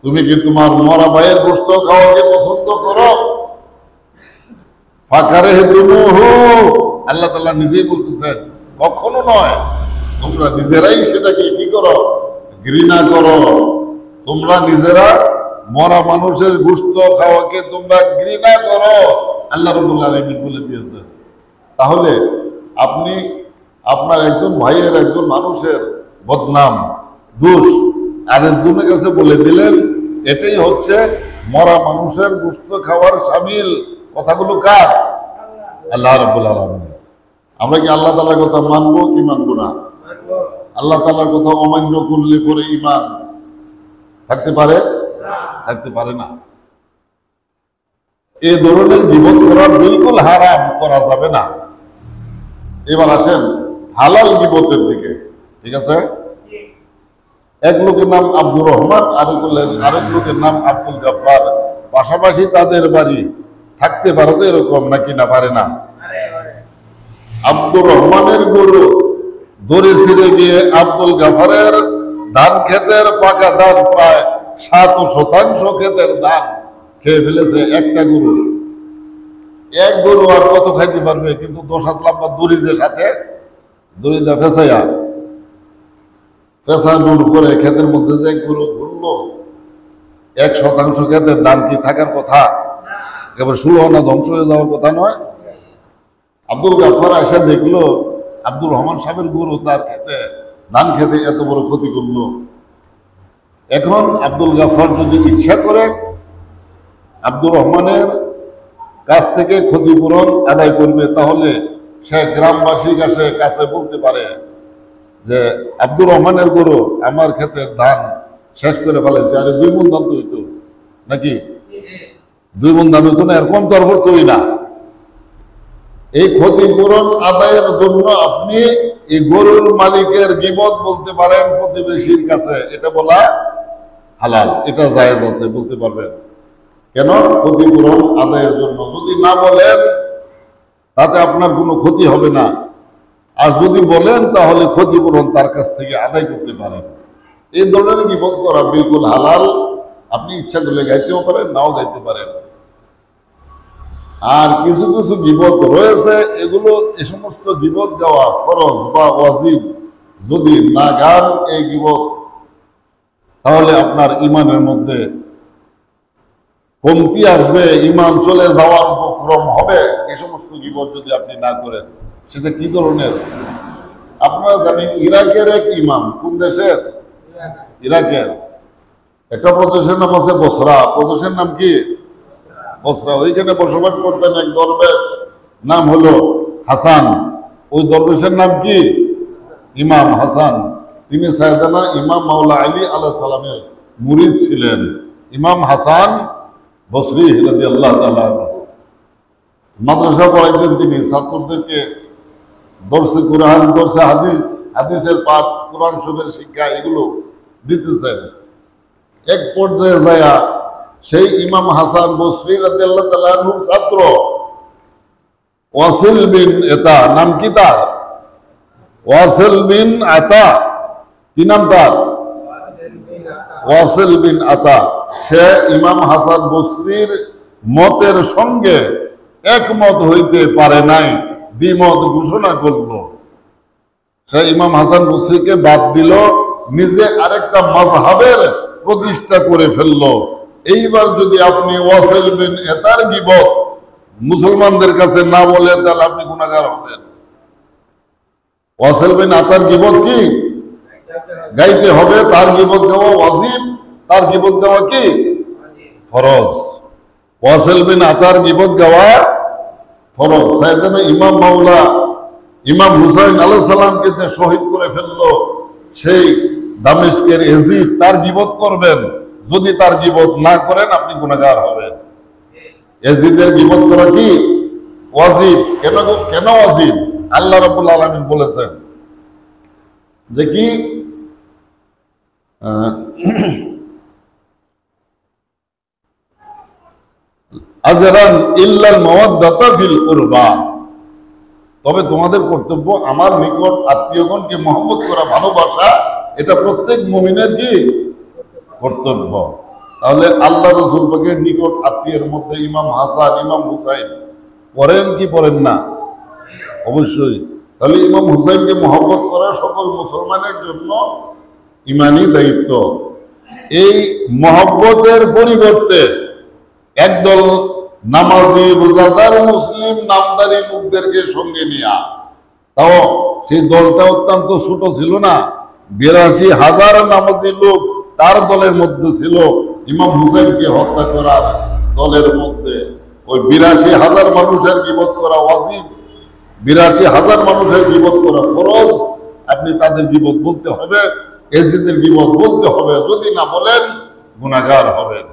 তুমি কি তোমার মরা ভাইয়ের গোশত খাওয়াকে পছন্দ করো? ফাকারে তুমুহু, আল্লাহ তাআলা নিজেই বলতেছেন কখনো নয়, তোমরা নিজেরাই সেটাকে কি করো? ঘৃণা করো। তোমরা নিজেরা মরা মানুষের গোশত খাওয়াকে তোমরা ঘৃণা করো, আল্লাহ রাব্বুল আলামিন বলে দিয়েছেন। তাহলে আপনি আপনার একজন ভাইয়ের, একজন মানুষের বদনাম, দোষ আরেকজনের কাছে বলে দিলেন, এটাই হচ্ছে মরা মানুষের গোশত খাওয়ার শামিল। কথাগুলো কার? আল্লাহ রাব্বুল আলামিন। আমরা কি আল্লাহ তাআলার কথা মানবো কি মানবো না? আল্লাহ তাআলার কথা অমান্য করলে পরে ঈমান থাকতে পারে? থাকতে পারে না। এই ধরনের গীবত করা বিলকুল হারাম, করা যাবে না। এবার আসেন হালাল গীবতের দিকে। ঠিক আছে, এক লোকের নাম আব্দুর রহমান, আরেক লোকের নাম আব্দুল গাফফার। পাশাপাশি তাদের বাড়ি, থাকতে পারে তো এরকম নাকি? না পারে না? আব্দুর রহমানের গরু দড়ি ছিঁড়ে গিয়ে আব্দুল গাফফারের ধান ক্ষেতের পাকা ধান প্রায় 7% ক্ষেতের ধান খেয়ে ফেলেছে একটা গরু। এক গরু আর কত খাইতে পারবে? কিন্তু 2-7 লম্বা দড়ি যে সাথে, দড়িটা ফেসানোর পরে ক্ষেতের মধ্যে যে গরু ঘুরলো, 1% ক্ষেতের ধান কি থাকার কথা? একেবারে 16 আনা ধ্বংস হয়ে যাওয়ার কথা নয়। আব্দুল গাফফার এসে দেখলো আব্দুর রহমান সাহেবের গরু তার খেতে, ধান খেতে এত বড় ক্ষতি করলো। এখন আব্দুল গাফফার যদি ইচ্ছা করে আব্দুর রহমানের কাছ থেকে ক্ষতিপূরণ আদায় করবে, তাহলে সে গ্রামবাসীর কাছে বলতে পারে যে আব্দুর রহমানের গরু আমার ক্ষেতের ধান শেষ করে ফেলেছে। আরে 2 মণ ধান তো হইতো নাকি? 2 মণ ধান হইতো না, এরকম তো আর হতোই না। এই ক্ষতিপূরণ আদায়ের জন্য আপনি এই গরুর মালিকের গীবত বলতে পারেন প্রতিবেশীর কাছে, এটা বলা হালাল, এটা জায়েজ আছে, বলতে পারবেন। কেন? ক্ষতিপূরণ আদায়ের জন্য। যদি না বলেন তাতে আপনার কোনো ক্ষতি হবে না, আর যদি বলেন তাহলে ক্ষতিপূরণ তার কাছ থেকে আদায় করতে পারেন। এই ধরনের গীবত করা বিলকুল হালাল। আপনি ইচ্ছা করলে গাইতেও পারেন, নাও গাইতে পারেন। আর কিছু কিছু গীবত রয়েছে, এগুলো এ সমস্ত গীবত গাওয়া ফরজ বা ওয়াজিব। যদি না গান এই গীবত, তাহলে আপনার ইমানের মধ্যে কমতি আসবে, ইমান চলে যাওয়ার উপক্রম হবে। এই সমস্ত গীবত যদি আপনি না করেন, সেটা কি ধরনের? আপনারা জানেন ইরাকের এক ইমাম, কোন দেশের? ইরাকের একটা প্রদেশের নাম আছে বসরা। প্রদেশের নাম কি? বসরা। ওইখানে বসবাস করতেন এক দরবেশ, নাম হলো হাসান। ওই দরবেশের নাম কি? ইমাম হাসান। তিনি সাইয়েদানা ইমাম মাওলা আলী আলাইহিস সালামের মুরিদ ছিলেন। ইমাম হাসান বসরি রাদিয়াল্লাহু তাআলা মাদ্রাসা পড়াইতেন। তিনি ছাত্রদেরকে দর্শে কুরআন, দর্শে হাদিস, হাদিসের পাঠ, কোরআন শরীফের শিক্ষা এগুলো দিতেছেন। এক পর্যায়ে যায় সেই ইমাম হাসান বসরি রাদিয়াল্লাহু তাআলা আনহুর ছাত্র ওয়াসিল বিন আতা, নাম কি তার? ওয়াসিল বিন আতা। কি নাম তার? ওয়াসিল বিন আতা। সে ইমাম হাসান বসরির মতের সঙ্গে একমত হইতে পারে নাই, দ্বিমত ঘোষণা করলো। সে ইমাম হাসান বসরিকে বাদ দিল, নিজে আরেকটা মাযহাবের প্রতিষ্ঠা করে ফেললো। এইবার যদি আপনি ওয়াসিল বিন আতার গীবত মুসলমানদের কাছে না বলে, তাহলে আপনি গুনাহগার হবেন। ওয়াসিল বিন আতার গীবত কি? গাইতে হবে। তার গীবত গাওয়া ওয়াজিব, তার গীবত গাওয়া কি? ফরজ। ওয়াসিল বিন আতার গীবত গাওয়া ফরজ। সাইয়েদনা ইমাম মাওলা ইমাম হুসাইন আলাইহিস সালামকে যে শহীদ করে ফেললো, সেই দামেস্কের এজিদ, তার গীবত করবেন। যদি তার গীবত না করেন, আপনি গুনাহগার হবেন। এজিদের গীবত করা কি? ওয়াজিব। কেন ওয়াজিব? আল্লাহ রাব্বুল আলামিন বলেছেন যে কি, আজরান ইল্লাল মাওয়াদ্দাতা ফিল কুরবা, তবে তোমাদের কর্তব্য আমার নিকট আত্মীয়গণকে মহব্বত করা, ভালোবাসা। এটা প্রত্যেক মুমিনের কি? কর্তব্য। তাহলে আল্লাহ রসুল পাকের নিকট আত্মীয়ের মধ্যে ইমাম হাসান ইমাম হুসাইন পড়েন কি পড়েন না? অবশ্যই। তাহলে ইমাম হুসাইনকে মহব্বত করা সকল মুসলমানের জন্য ইমানি দায়িত্ব। এই মহব্বতের পরিবর্তে একদল নামাজি রোজাদার মুসলিম নামদারি লোকদেরকে সঙ্গে নিয়া, তাও সেই দলটা অত্যন্ত ছোট ছিল না, ৮২,০০০ নামাজি লোক তার দলের মধ্যে ছিল। ইমাম হুসাইনকে হত্যা করার দলের মধ্যে ওই ৮২,০০০ মানুষের গীবত করা ওয়াজিব, ৮২,০০০ মানুষের গীবত করা ফরজ। আপনি তাদের গীবত বলতে হবে, এজিদের গীবত বলতে হবে, যদি না বলেন গুনাহগার হবেন।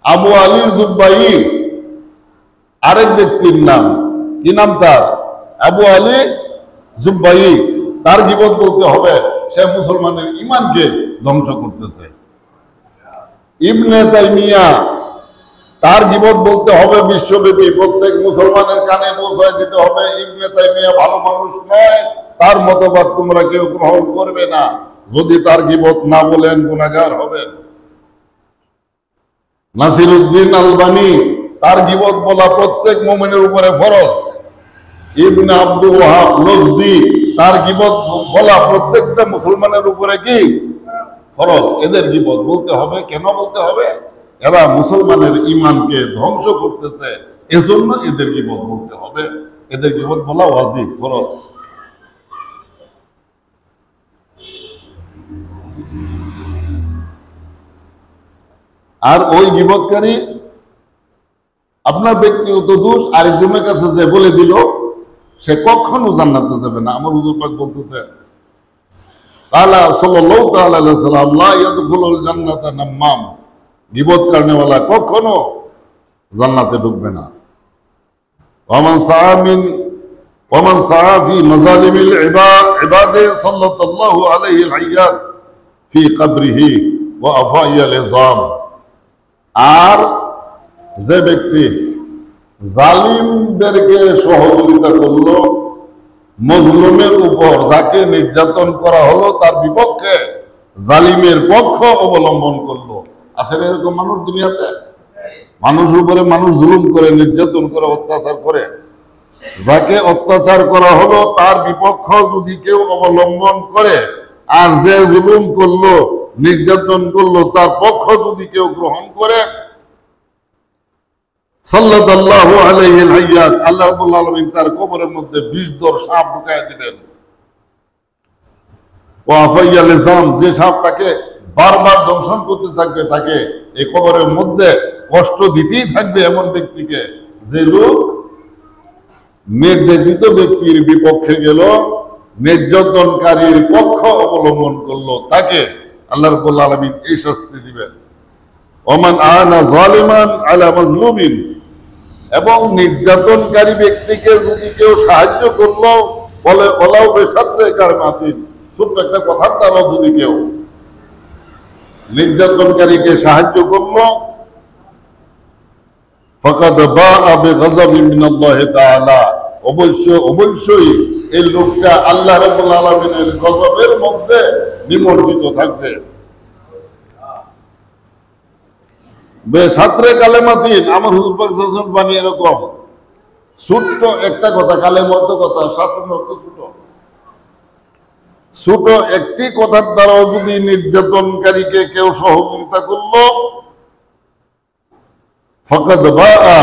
আবু আলী জুব্বাই আরেক ব্যক্তির নাম, কি নাম তার? আবু আলী জুব্বাই। তার গীবত বলতে হবে, সে মুসলমানের ঈমানকে ধ্বংস করতেছে। ইবনে তাইমিয়া, তার গীবত বলতে হবে বিশ্বব্যাপী, প্রত্যেক মুসলমানের কানে পৌঁছায় দিতে হবে ইবনে তাইমিয়া ভালো মানুষ নয়, তার মতবাদ তোমরা কেউ গ্রহণ করবে না। যদি তার গীবত না বলেন গুনাহগার হবেন। নাসিরউদ্দিন আলবানী, তার গীবত বলা প্রত্যেক মুমিনের উপরে ফরজ। ইবনে আব্দুল ওয়াহাব নজদি, তার গীবত বলা প্রত্যেকটা মুসলমানের উপরে কি ফরজ। এদের গীবত বলতে হবে। কেন বলতে হবে? এরা মুসলমানের ঈমানকে ধ্বংস করতেছে, এজন্য এদের গীবত বলতে হবে। এদের গীবত বলা ওয়াজিব, ফরজ। আর ওই গীবতকারী আপনার ব্যক্তিগত দোষ আরেকজনের কাছে যে বলে দিল, সে কখনো জান্নাতে যাবে না। আমার হুজুর পাক বলতেছেন, তাআলা সাল্লাল্লাহু তাআলা আলাইহি সাল্লাম, লা ইয়াদখুলুল জান্নাতা নাম্মাম, গীবত করনেওয়ালা কখনো জান্নাতে ঢুকবে না। ওয়ামান সাআ ফি মাযালিমিল ইবাদি সাল্লাল্লাহু আলাইহি আল-হাইয়াত ফি কবরিহি ওয়া আফাইয়াল ইযাম। আর যে ব্যক্তি জালিমদেরকে সহযোগিতা করলো, মজলুমের উপর যাকে নির্যাতন করা হলো তার বিপক্ষে জালিমের পক্ষ অবলম্বন করলো। আসলে এরকম মানুষ দুনিয়াতে? মানুষের উপরে মানুষ জুলুম করে, নির্যাতন করে, অত্যাচার করে। যাকে অত্যাচার করা হলো তার বিপক্ষ যদি কেউ অবলম্বন করে, আর যে জুলুম করলো, নির্যাতন করলো, তার পক্ষ যদি কেউ গ্রহণ করে, সাল্লাল্লাহু আলাইহি আল-হাইয়াত, আল্লাহ রাব্বুল আলামিন তার কবরের মধ্যে বিষধর সাপ ঢুকায় দিবেন। ওয়া আফাইয়াল ইযাম, যে সাপ তাকে বারবার দংশন করতে থাকবে, তাকে এই কবরের মধ্যে কষ্ট দিতেই থাকবে। এমন ব্যক্তিকে, যে লোক নির্যাতিত ব্যক্তির বিপক্ষে গেল, নির্যাতনকারীর পক্ষ অবলম্বন করলো, তাকে আল্লাহ রাব্বুল আলামিন এই শাস্তি দিবেন। ওমান আনা যালিমান আলা মাজলুমিন, এবং নির্যাতনকারী ব্যক্তিকে যদি কেউ সাহায্য করলো, বলে ওলাও বেশাত্রে কারমাতিন, ছোট্ট একটা কথার দ্বারা যদি কেউ নির্যাতনকারীকে সাহায্য করলো, ফাকাদ বাআ বিগাযাবিন মিনাল্লাহি তাআলা, অবশ্যই এই লোকটা আল্লাহ রাব্বুল আলামিনের গজবের মধ্যে নিমজ্জিত থাকবে। বেশাত্রে কালেমাতিন, আমার হুজুর পাক সাল্লাল্লাহু আলাইহি ওয়াসাল্লাম বাণী এরকম ছোট্ট একটা কথা, কালেমার তো কথা, সাধারণ অর্থ ছোট, ছোট একটি কথার দ্বারাও যদি নির্যাতনকারীকে কেউ সহযোগিতা করলো, ফাকাদ বাআ,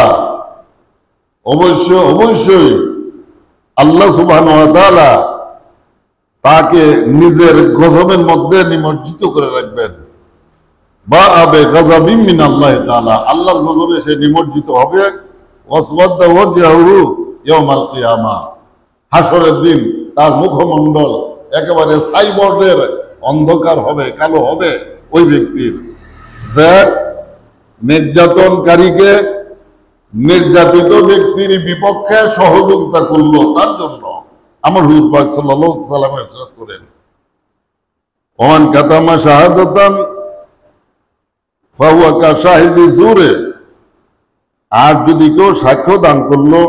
অবশ্যই আল্লাহ সুবহানাহু ওয়া তাআলা তাকে নিজের গজবের মধ্যে নিমজ্জিত করে রাখবেন। বাআ বিগাযাবিন মিনাল্লাহি তাআলা, আল্লাহর গজবে সে নিমজ্জিত হবে। ওয়াসওয়াদা ওয়াজহু ইয়াউমাল কিয়ামা, হাসরের দিন তার মুখমণ্ডল একেবারে সাইবর্ডের অন্ধকার হবে, কালো হবে ওই ব্যক্তির, যে নির্যাতনকারীকে নির্যাতিত ব্যক্তির বিপক্ষে সহযোগিতা করলো। তার জন্য আমার হুজুর পাক সাল্লাল্লাহু আলাইহি ওয়াসাল্লাম ইরশাদ করেন, ওমান কাতামা শাহাদাতান ফাহুয়া কাশাহিদি জুরে, আর যদি কেউ সাক্ষ্য দান করলো,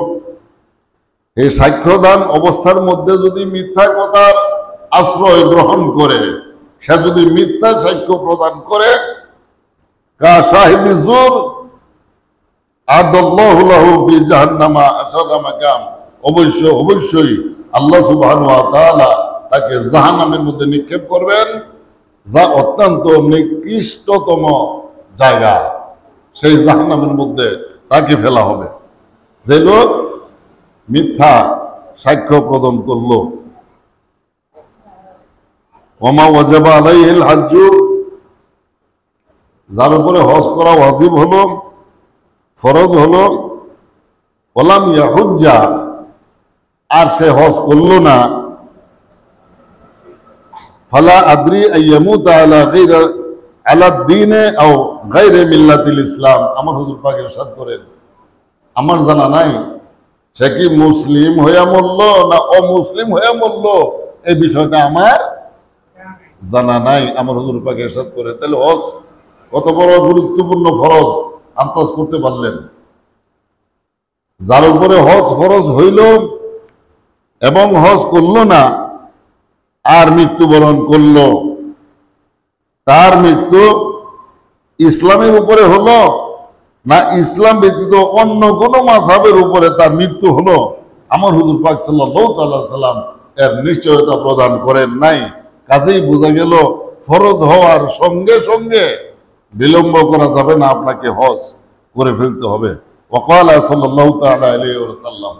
এই সাক্ষ্য দান অবস্থার মধ্যে যদি মিথ্যা কথার আশ্রয় গ্রহণ করে, সে যদি মিথ্যা সাক্ষ্য প্রদান করে কা শাহিদি জুর আদাল্লাহু লাহু ফি জাহান্নামা আশারা মাকাম, অবশ্যই আল্লাহ সুবহানাহু ওয়া তাআলা তাকে জাহান্নামের মধ্যে নিক্ষেপ করবেন, যা অত্যন্ত নিকৃষ্টতম জায়গা। সেই জাহান্নামের মধ্যে তাকে ফেলা হবে যে লোক মিথ্যা সাক্ষ্য প্রদান করলো। ওমা ওয়াজাবা আলাইহিল হাজ্জু, যার উপরে হজ করা ওয়াজিব হলো, ফরজ হলো, ওয়ালাম ইয়াহুজ্জা, আর সে হজ করলো না, ফালা আদরি আইয়ামুতা আলা গায়রা আলা দ্বীনে আও গায়রে মিল্লাতিল ইসলাম। আমার হুজুর পাক ইরশাদ করেন, আমার জানা নাই সে কি মুসলিম হইয়া মরল না অমুসলিম হইয়া মরল, এই বিষয়টা আমার জানা নাই। আমার হুজুর পাক ইরশাদ করেন, তাহলে হজ কত বড় গুরুত্বপূর্ণ ফরজ আন্দাজ করতে পারলেন। যার উপরে হজ ফরজ হইল এবং হজ করলো না আর মৃত্যুবরণ করলো, তার মৃত্যু ইসলামের উপরে হলো না ইসলাম ব্যতীত অন্য কোন মাযহাবের উপরে তার মৃত্যু হলো, আমার হুজুর পাক সাল্লাল্লাহু তাআলা সাল্লাম এর নিশ্চয়তা প্রদান করেন নাই। কাজেই বোঝা গেল ফরজ হওয়ার সঙ্গে সঙ্গে বিলম্ব করা যাবে না, আপনাকে হজ করে ফেলতে হবে। ওয়াকালা সাল্লাল্লাহু তাআলা আলাইহি ওয়াসাল্লাম,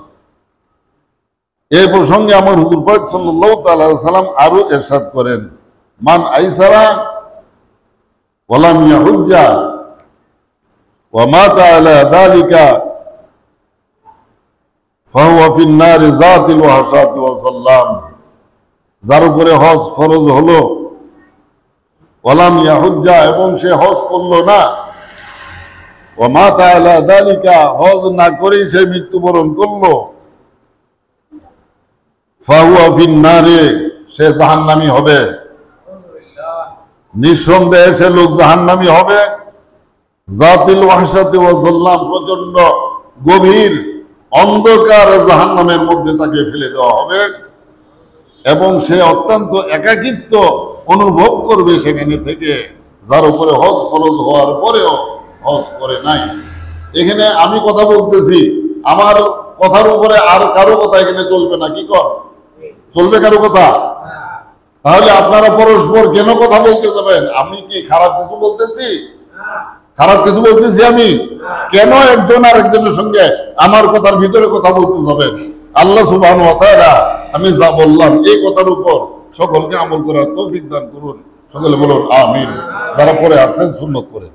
এই প্রসঙ্গে আমার হুজুর পাক সাল্লাল্লাহু তাআলা সাল্লাম আরো ইরশাদ করেন, মান আইসারা ওয়ালাম ইয়াহুজ্জা ওয়া মাতা আলা যালিকা ফাহুয়া ফিন নারি যাতিল ওয়াহশাতি ওয়া যাল্লাম। যার উপরে হজ ফরজ হলো ওয়ালাম ইয়াহুজ্জা, এবং সে হজ করলো না, ওয়া মাতা আলা যালিকা, হজ না করেই সে মৃত্যুবরণ করলো, ফাহুয়া ফিন নারি, সে জাহান্নামী হবে। নিঃসন্দেহে সে লোক জাহান্নামী হবে। জাতিল ওয়াহশাতি ওয়া যাল্লাম, প্রচন্ড গভীর অন্ধকার জাহান্নামের মধ্যে তাকে ফেলে দেওয়া হবে এবং সে অত্যন্ত একাকিত্ব অনুভব করবে সেখানে থেকে, যার উপরে হজ ফরজ হওয়ার পরেও হজ করে নাই। এখানে আমি কথা বলতেছি, আমার কথার উপরে আর কারো কথা এখানে চলবে না, কি কর চলবে কারো কথা? তাহলে আপনারা পরস্পর কেন কথা বলতে যাবেন? আমি কি খারাপ কিছু বলতেছি? খারাপ কিছু বলতেছি আমি? কেন একজন আর একজনের সঙ্গে আমার কথার ভিতরে কথা বলতে যাবেন? আল্লাহ সুবহানাহু ওয়া তাআলা আমি যা বললাম এই কথার উপর সকলকে আমল করার তৌফিক দান করুন। সকলে বলুন আমিন। যারা পরে আসছেন সুন্নত করেন।